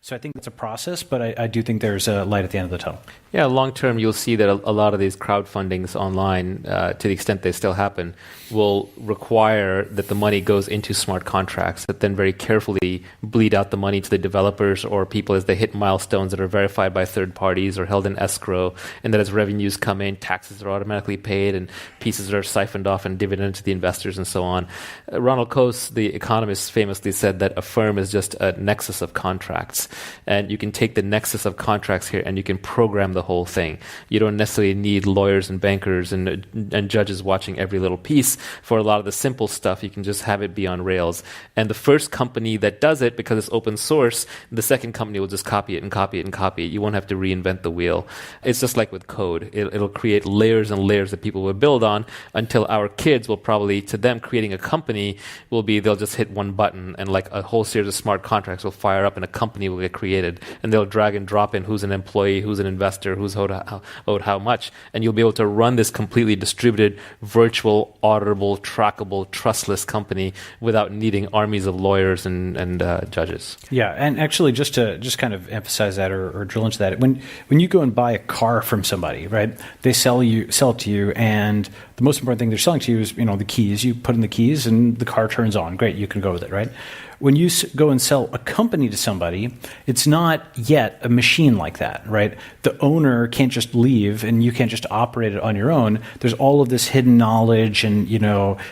So I think it's a process, but I do think there's a light at the end of the tunnel. Yeah, long term, you'll see that a lot of these crowdfundings online, to the extent they still happen, will require that the money goes into smart contracts that then very carefully bleed out the money to the developers or people as they hit milestones that are verified by third parties or held in escrow, and that as revenues come in, taxes are automatically paid and pieces are siphoned off and dividended to the investors and so on. Ronald Coase, the economist, famously said that a firm is just a nexus of contracts. And you can take the nexus of contracts here and you can program the whole thing. You don't necessarily need lawyers and bankers and judges watching every little piece. For a lot of the simple stuff, you can just have it be on Rails. And the first company that does it, because it's open source, the second company will just copy it and copy it and copy it. You won't have to reinvent the wheel. It's just like with code. It'll create layers and layers that people will build on until our kids will probably, to them, creating a company will be, they'll just hit one button and like a whole series of smart contracts will fire up and a company will get created, and they'll drag and drop in who's an employee, who's an investor, who's owed how much, and you'll be able to run this completely distributed, virtual, auditable, trackable, trustless company without needing armies of lawyers and judges. Yeah, and actually, just to kind of emphasize that or drill into that, when you go and buy a car from somebody, right? They sell it to you, and the most important thing they're selling to you is the keys. You put in the keys, and the car turns on. Great, you can go with it, right? When you go and sell a company to somebody, it's not yet a machine like that, right? The owner can't just leave and you can't just operate it on your own. There's all of this hidden knowledge and,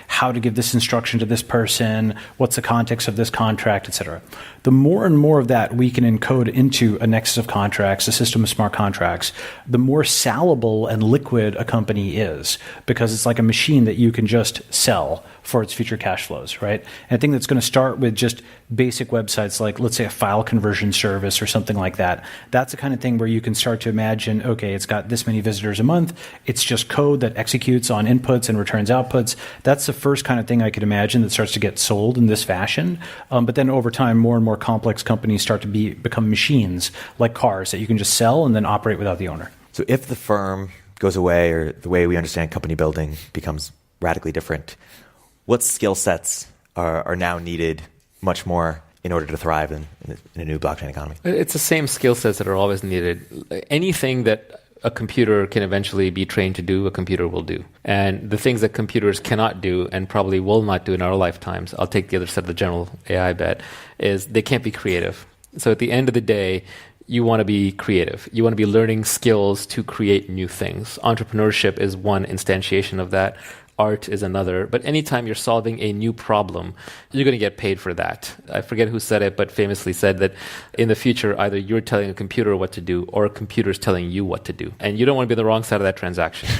how to give this instruction to this person, what's the context of this contract, et cetera. The more and more of that we can encode into a nexus of contracts, a system of smart contracts, the more salable and liquid a company is, because it's like a machine that you can just sell for its future cash flows, right? And I think that's going to start with just basic websites like, let's say, a file conversion service or something like that. That's the kind of thing where you can start to imagine, okay, it's got this many visitors a month. It's just code that executes on inputs and returns outputs. That's the first kind of thing I could imagine that starts to get sold in this fashion. But then over time, more and more complex companies start to become machines like cars that you can just sell and then operate without the owner. So if the firm goes away or the way we understand company building becomes radically different, what skill sets are now needed much more in order to thrive in a new blockchain economy? It's the same skill sets that are always needed. Anything that a computer can eventually be trained to do, a computer will do. And the things that computers cannot do and probably will not do in our lifetimes, I'll take the other side of the general AI bet, is they can't be creative. So at the end of the day, you want to be creative. You want to be learning skills to create new things. Entrepreneurship is one instantiation of that. Art is another. But anytime you're solving a new problem, you're going to get paid for that. I forget who said it, but famously said that in the future, either you're telling a computer what to do or a computer is telling you what to do. And you don't want to be on the wrong side of that transaction.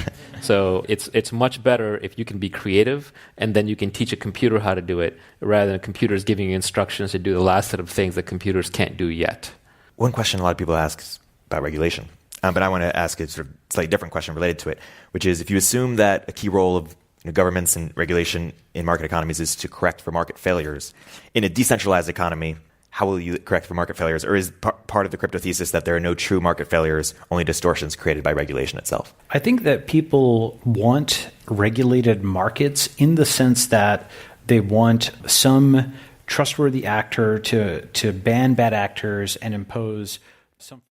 So it's much better if you can be creative and then you can teach a computer how to do it rather than computers giving you instructions to do the last set of things that computers can't do yet. One question a lot of people ask is about regulation. But I want to ask a sort of slightly different question related to it, which is if you assume that a key role of governments and regulation in market economies is to correct for market failures. In a decentralized economy, how will you correct for market failures? Or is part of the crypto thesis that there are no true market failures, only distortions created by regulation itself? I think that people want regulated markets in the sense that they want some trustworthy actor to ban bad actors and impose some